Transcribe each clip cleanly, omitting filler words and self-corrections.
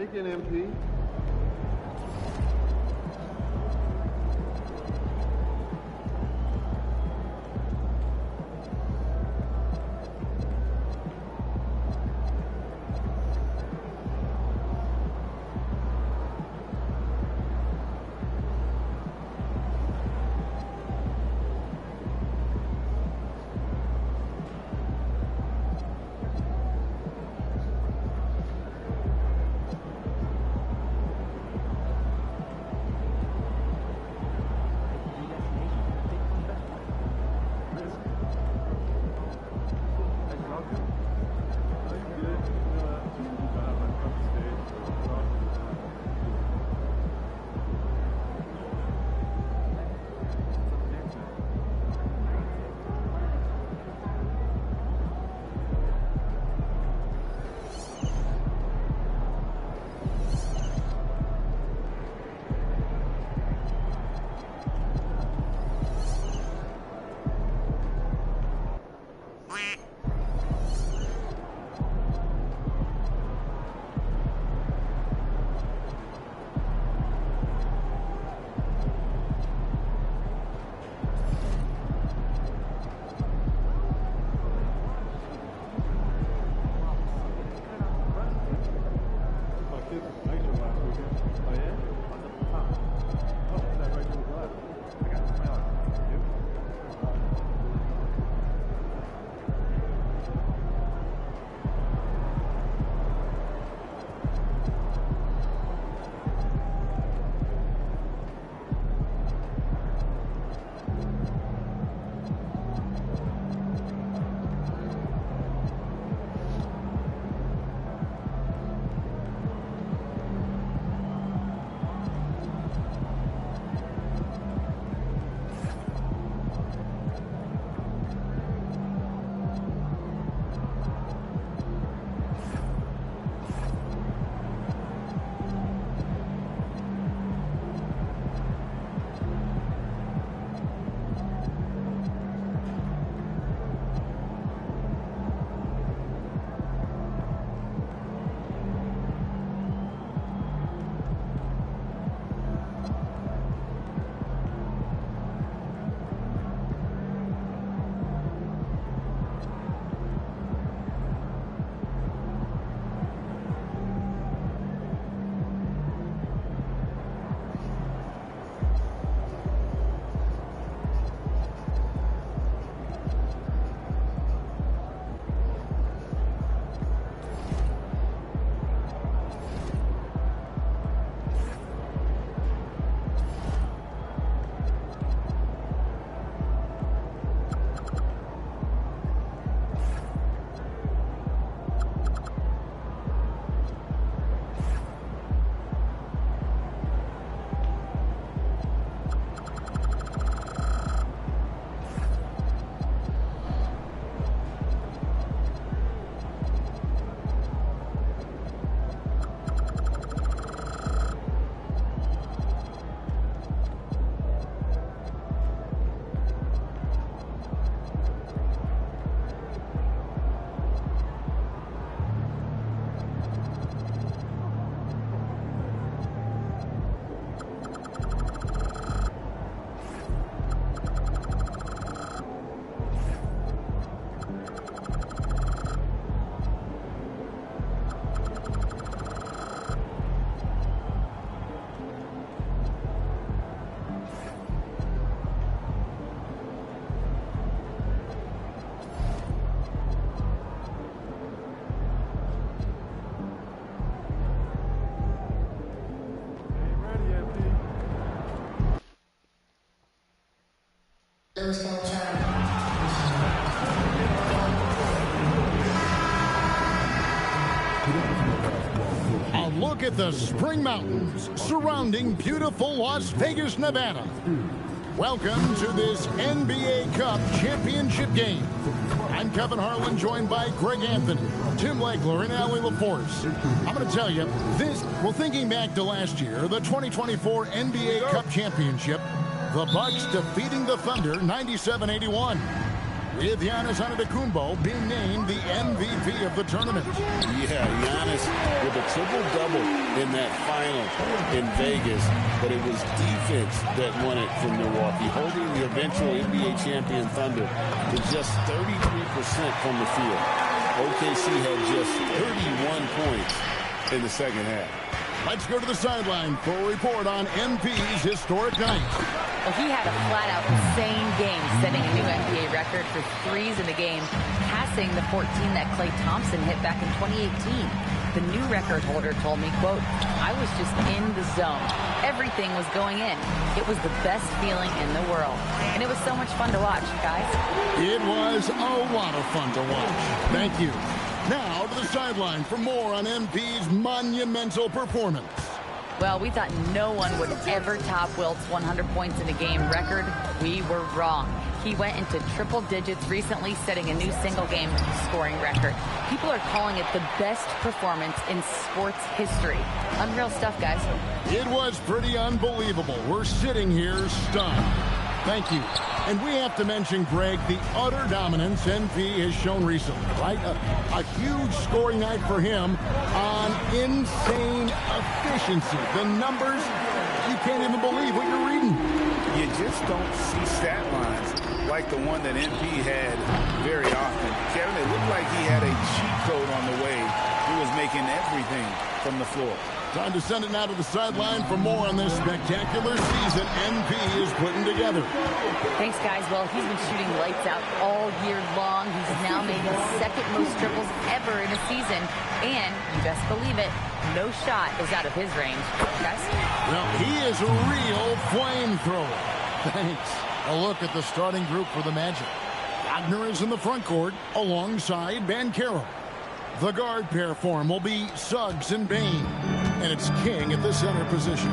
Take it, MP. A look at the spring mountains surrounding beautiful Las Vegas, Nevada. Welcome to this NBA Cup championship game. I'm Kevin Harlan, joined by Greg Anthony, Tim Legler, and Allie LaForce. I'm going to tell you, thinking back to last year, the 2024 NBA Cup championship, the Bucks defeating the Thunder 97-81. with Giannis Antetokounmpo being named the MVP of the tournament. Yeah, Giannis with a triple-double in that final in Vegas, but it was defense that won it for Milwaukee, holding the eventual NBA champion Thunder to just 33% from the field. OKC had just 31 points in the second half. Let's go to the sideline for a report on MP's historic night. Well, he had a flat-out insane game, setting a new NBA record for threes in the game, passing the 14 that Klay Thompson hit back in 2018. The new record holder told me, quote, "I was just in the zone. Everything was going in. It was the best feeling in the world. And it was so much fun to watch, guys." It was a lot of fun to watch. Thank you. Now to the sideline for more on MP's monumental performance. Well, we thought no one would ever top Wilt's 100 points in a game record. We were wrong. He went into triple digits recently, setting a new single-game scoring record. People are calling it the best performance in sports history. Unreal stuff, guys. It was pretty unbelievable. We're sitting here stunned. Thank you. And we have to mention, Greg, the utter dominance NP has shown recently, right? A huge scoring night for him on insane efficiency. The numbers, you can't even believe what you're reading. You just don't see stat lines like the one that MP had very often. Kevin, it looked like he had a cheat code on the way. He was making everything from the floor. Time to send it now to the sideline for more on this spectacular season MP is putting together. Thanks, guys. Well, he's been shooting lights out all year long. He's now made his second most triples ever in a season. And, you best believe it, no shot is out of his range. Guys? Well, he is a real flamethrower. Thanks. A look at the starting group for the Magic. Wagner is in the front court alongside Banchero. The guard pair form will be Suggs and Bane. And it's King at the center position.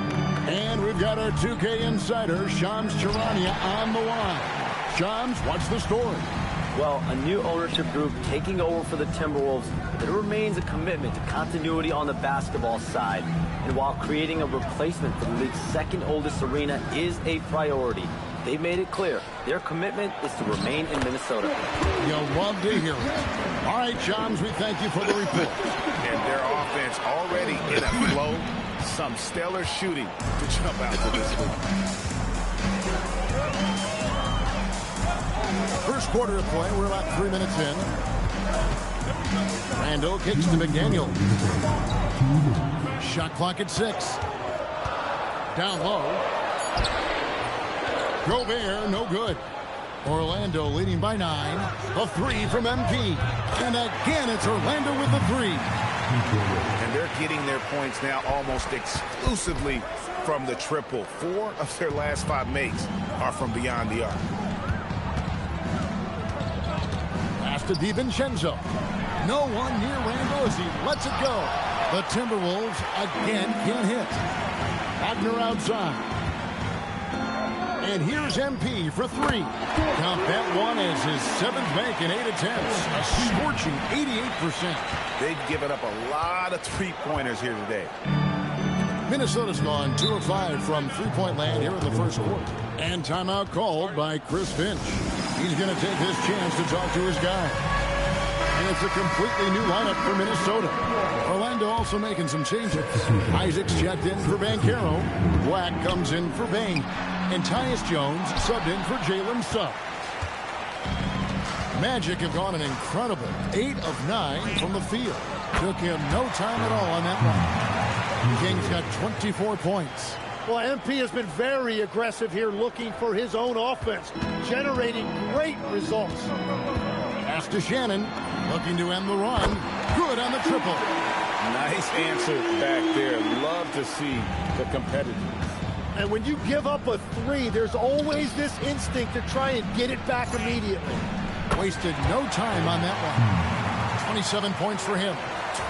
And we've got our 2K insider, Shams Charania, on the line. Shams, what's the story? Well, a new ownership group taking over for the Timberwolves. There remains a commitment to continuity on the basketball side. And while creating a replacement for the league's second oldest arena is a priority, they've made it clear their commitment is to remain in Minnesota. You'll love to hear it. All right, Shams, we thank you for the report. And their offense already in a flow. Some stellar shooting to jump out to this league. First quarter of play, we're about 3 minutes in. Randall kicks to McDaniel. Shot clock at 6. Down low. Gobert, no good. Orlando leading by 9. A 3 from MP. And again, it's Orlando with the 3. And they're getting their points now almost exclusively from the triple. 4 of their last 5 makes are from beyond the arc. Pass to DiVincenzo. No one near Randall as he lets it go. The Timberwolves again can't hit. Wagner outside. And here's MP for 3. Count that one as his 7th make in 8 attempts. A scorching 88%. They've given up a lot of three-pointers here today. Minnesota's gone 2 of 5 from three-point land here in the first quarter. And timeout called by Chris Finch. He's going to take his chance to talk to his guy. And it's a completely new lineup for Minnesota. Orlando also making some changes. Isaac's checked in for Banchero. Black comes in for Bane. And Tyus Jones subbed in for Jalen Suggs. Magic have gone an incredible 8 of 9 from the field. Took him no time at all on that one. King's got 24 points. Well, MP has been very aggressive here, looking for his own offense, generating great results. Pass to Shannon, looking to end the run. Good on the triple. Nice answer back there. Love to see the competitiveness. And when you give up a 3, there's always this instinct to try and get it back immediately. Wasted no time on that one. 27 points for him.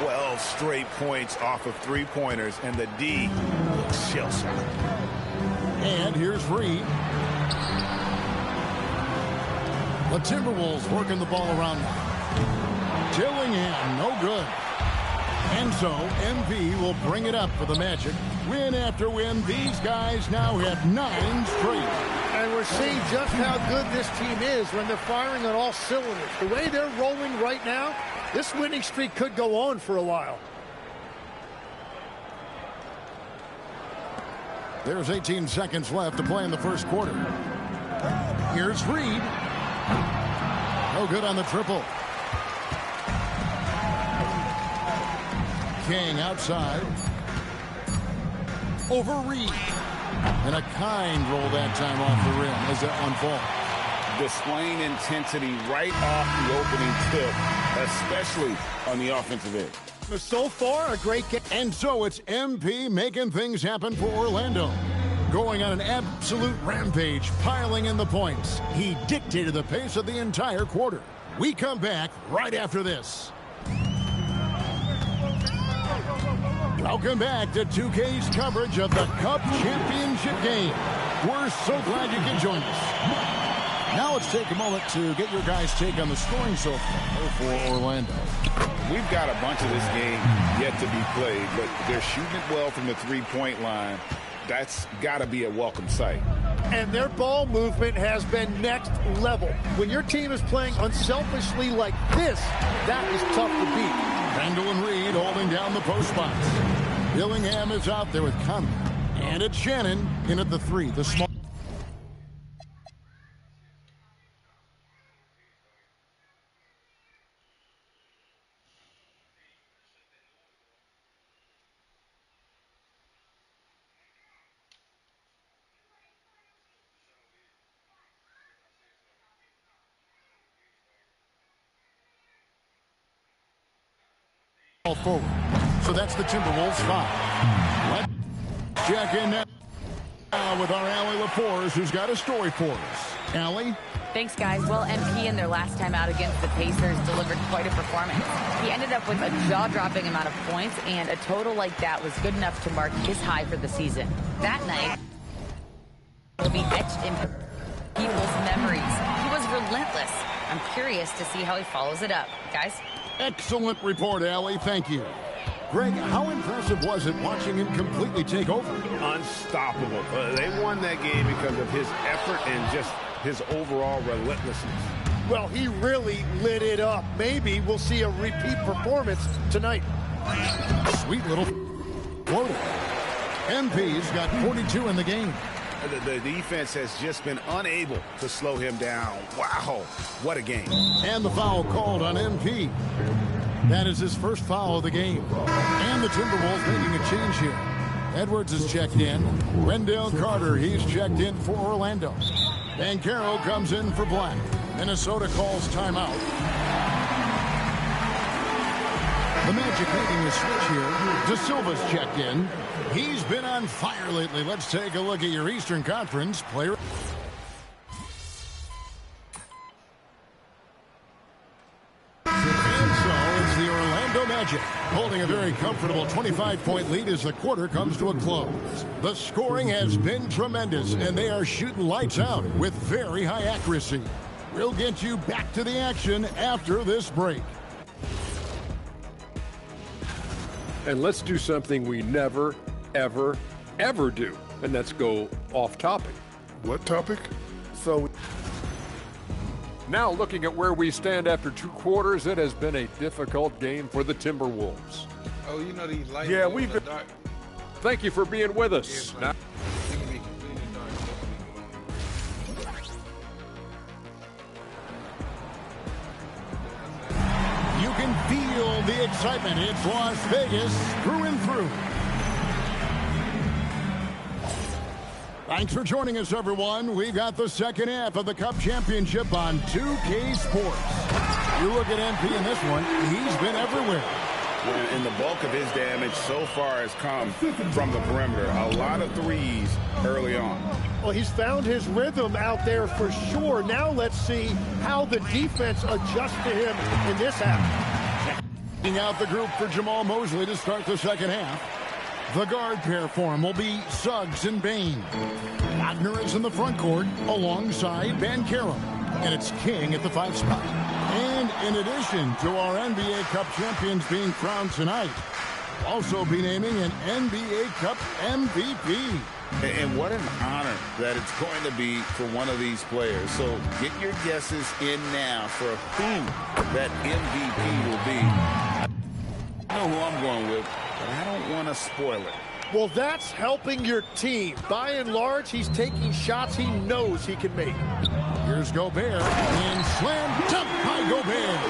12 straight points off of three-pointers, and the D looks shell-shocked. And here's Reed. The Timberwolves working the ball around. Dillingham, no good. And so MP will bring it up for the Magic. Win after win, these guys now have 9 straight. And we're seeing just how good this team is when they're firing on all cylinders. The way they're rolling right now, this winning streak could go on for a while. There's 18 seconds left to play in the first quarter. Here's Reed. No good on the triple. King outside. Over Reed. And a kind roll that time off the rim as that one falls. Displaying intensity right off the opening tip, especially on the offensive end. So far, a great game. And so it's MP making things happen for Orlando. Going on an absolute rampage, piling in the points. He dictated the pace of the entire quarter. We come back right after this. Welcome back to 2K's coverage of the Cup Championship game. We're so glad you could join us. Now let's take a moment to get your guys' take on the scoring so far for Orlando. We've got a bunch of this game yet to be played, but they're shooting it well from the three-point line. That's got to be a welcome sight. And their ball movement has been next level. When your team is playing unselfishly like this, that is tough to beat. Randall and Reed holding down the post spots. Dillingham is out there with Conley. And it's Shannon in at the 3, the small. Forward. So that's the Timberwolves 5. Let's check in now with our Allie LaForce, who's got a story for us. Allie? Thanks, guys. Well, MP in their last time out against the Pacers delivered quite a performance. He ended up with a jaw-dropping amount of points, and a total like that was good enough to mark his high for the season. That night will be etched in people's memories. He was relentless. I'm curious to see how he follows it up. Guys? Excellent report, Allie. Thank you. Greg, how impressive was it watching him completely take over? Unstoppable. They won that game because of his effort and just his overall relentlessness. Well, he really lit it up. Maybe we'll see a repeat performance tonight. Sweet little floater. MP's got 42 in the game. The defense has just been unable to slow him down. Wow, what a game. And the foul called on MP. That is his first foul of the game. And the Timberwolves making a change here. Edwards is checked in. Wendell Carter, he's checked in for Orlando. Banchero comes in for Black. Minnesota calls timeout. The Magic making a switch here. De Silva's checked in. He's been on fire lately. Let's take a look at your Eastern Conference player. And so it's the Orlando Magic holding a very comfortable 25-point lead as the quarter comes to a close. The scoring has been tremendous, and they are shooting lights out with very high accuracy. We'll get you back to the action after this break. And let's do something we never, ever, ever do, and that's go off topic. What topic? So now looking at where we stand after 2 quarters, it has been a difficult game for the Timberwolves. Oh, you know these lights. Yeah, we've been. Thank you for being with us. Now, you can feel the excitement. It's Las Vegas through and through. Thanks for joining us, everyone. We got the second half of the Cup Championship on 2K Sports. You look at MP in this one, he's been everywhere. And the bulk of his damage so far has come from the perimeter. A lot of threes early on. Well, he's found his rhythm out there for sure. Now let's see how the defense adjusts to him in this half. Taking out the group for Jamal Mosley to start the second half. The guard pair for him will be Suggs and Bain. Wagner is in the front court alongside Banchero. And it's King at the 5 spot. And in addition to our NBA Cup champions being crowned tonight, we'll also be naming an NBA Cup MVP. And what an honor that it's going to be for one of these players. So get your guesses in now for who that MVP will be. I know who I'm going with, but I don't want to spoil it. Well, that's helping your team. By and large, he's taking shots he knows he can make. Here's Gobert, and slam dunk by Gobert.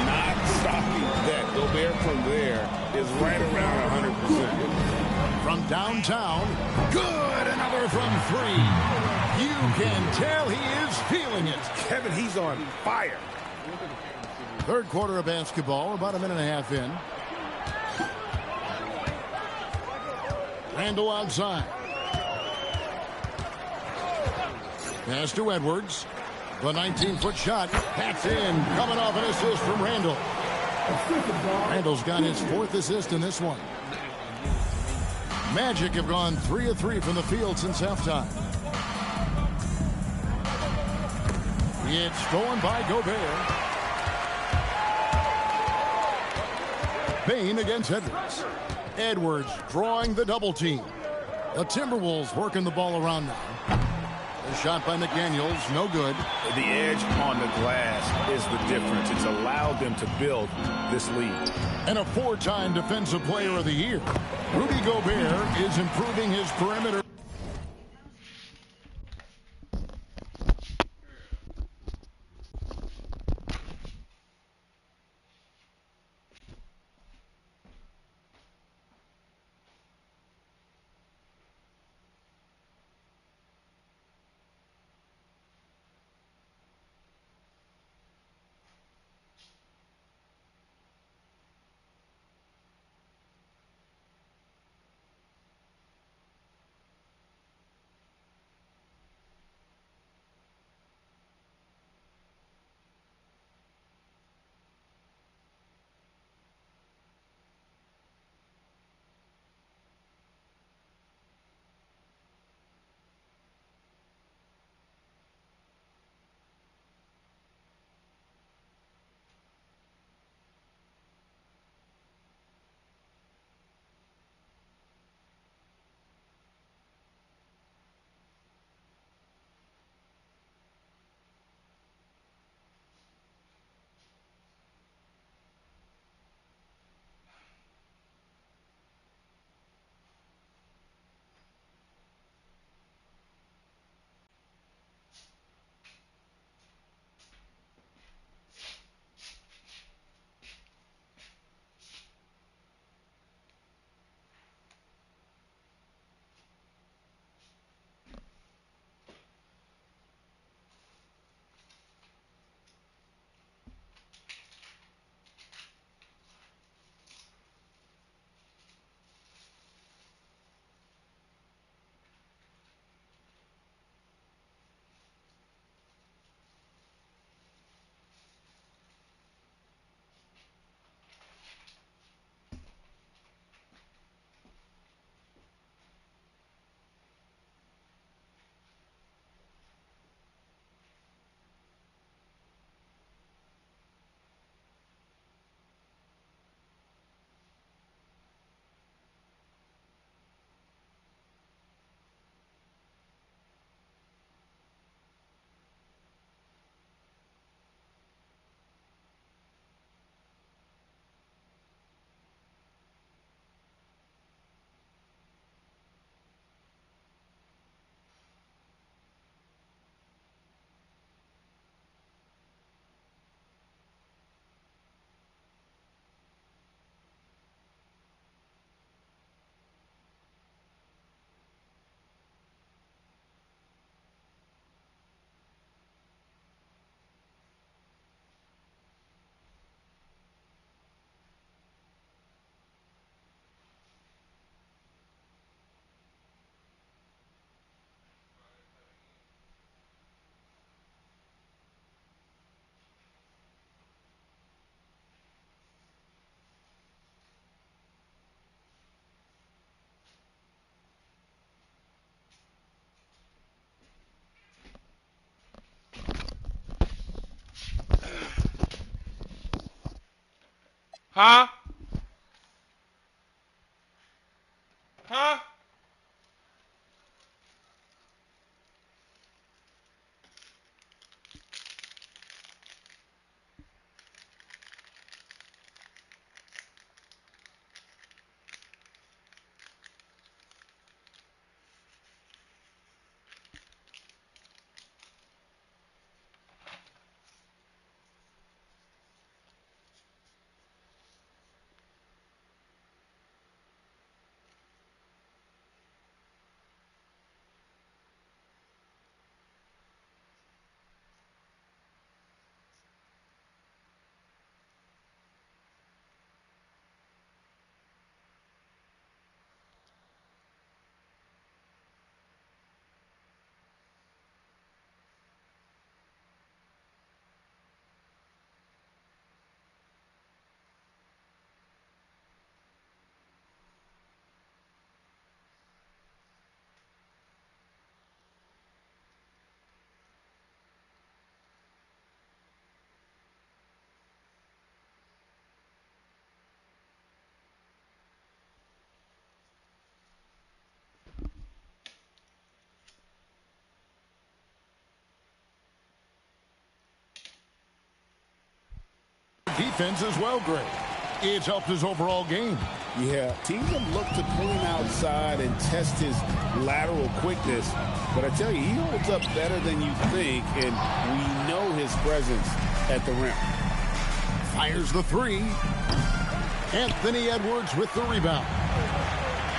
Not stopping that. Gobert from there is right around 100%. From downtown, good, another from three. You can tell he is feeling it. Kevin, he's on fire. Third quarter of basketball, about a minute and a half in. Randall outside. Pass to Edwards. The 19-foot shot. That's in. Coming off an assist from Randall. Randall's got his fourth assist in this one. Magic have gone 3 of 3 from the field since halftime. It's stolen by Gobert. Bain against Edwards. Edwards drawing the double team. The Timberwolves working the ball around now. The shot by McDaniels, no good. The edge on the glass is the difference. It's allowed them to build this lead. And a 4-time Defensive Player of the Year. Rudy Gobert is improving his perimeter. Huh? Huh? Defense as well, Greg. It's helped his overall game. Yeah, teams have looked to pull him outside and test his lateral quickness. But I tell you, he holds up better than you think, and we know his presence at the rim. Fires the three. Anthony Edwards with the rebound.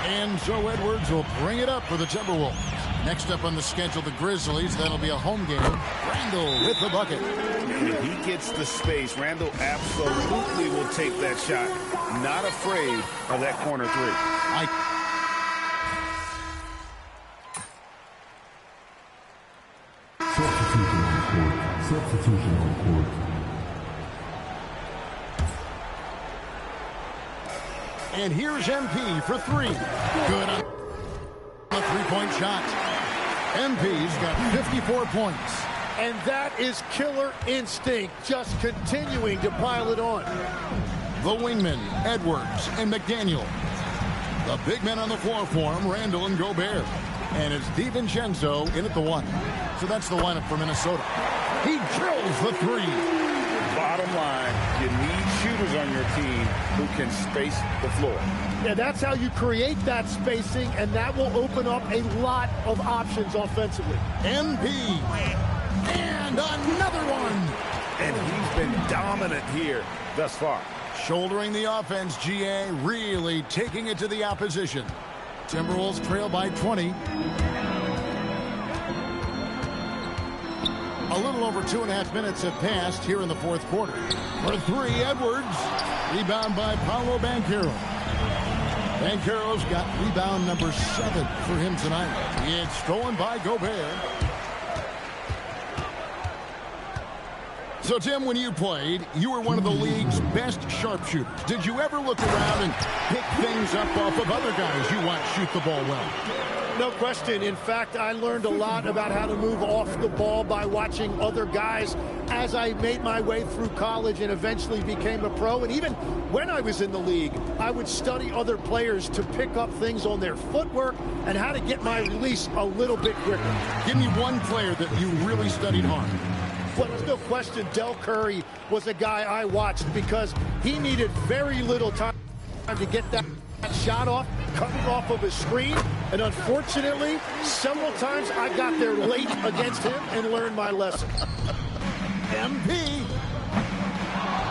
And so Edwards will bring it up for the Timberwolves. Next up on the schedule, the Grizzlies. That'll be a home game. Randall with the bucket. If he gets the space, Randall absolutely will take that shot. Not afraid of that corner three. Substitution on court. And here's MP for three. Good on a three-point shot. MP's got 54 points. And that is killer instinct, just continuing to pile it on. The wingmen, Edwards and McDaniel. The big men on the floor for him, Randall and Gobert. And it's DiVincenzo in at the one. So that's the lineup for Minnesota. He drills the three. Bottom line, you need shooters on your team who can space the floor. Yeah, that's how you create that spacing, and that will open up a lot of options offensively. MP. And another one. And he's been dominant here thus far. Shouldering the offense, GA really taking it to the opposition. Timberwolves trail by 20. A little over 2.5 minutes have passed here in the fourth quarter. For three, Edwards. Rebound by Paolo Banchero. Banchero's got rebound number 7 for him tonight. It's stolen by Gobert. So, Tim, when you played, you were one of the league's best sharpshooters. Did you ever look around and pick things up off of other guys you watch shoot the ball well? No question. In fact, I learned a lot about how to move off the ball by watching other guys as I made my way through college and eventually became a pro. And even when I was in the league, I would study other players to pick up things on their footwork and how to get my release a little bit quicker. Give me one player that you really studied hard. Well, there's no question Del Curry was a guy I watched because he needed very little time to get that shot off, coming off of his screen. And unfortunately, several times I got there late against him and learned my lesson. MP.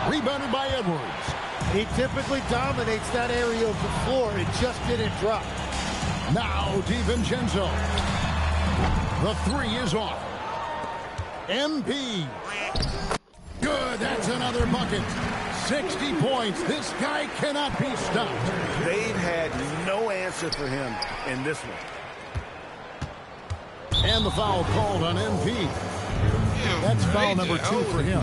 Rebounded by Edwards. He typically dominates that area of the floor. It just didn't drop. Now DiVincenzo. The three is off. MP. Good, that's another bucket. 60 points. This guy cannot be stopped. They've had no answer for him in this one. And the foul called on MP. That's foul number 2 for him.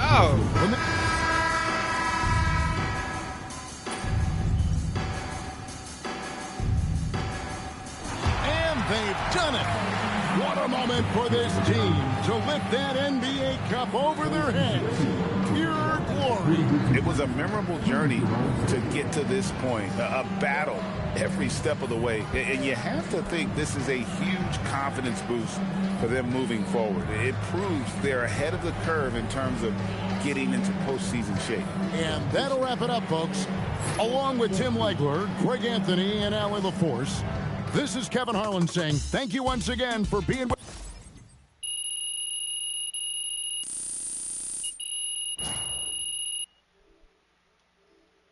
And they've done it. What a moment for this team to lift that NBA Cup over their heads. Pure glory. It was a memorable journey to get to this point, a battle every step of the way. And you have to think this is a huge confidence boost for them moving forward. It proves they're ahead of the curve in terms of getting into postseason shape. And that'll wrap it up, folks. Along with Tim Legler, Greg Anthony, and Allie LaForce, this is Kevin Harlan saying thank you once again for being with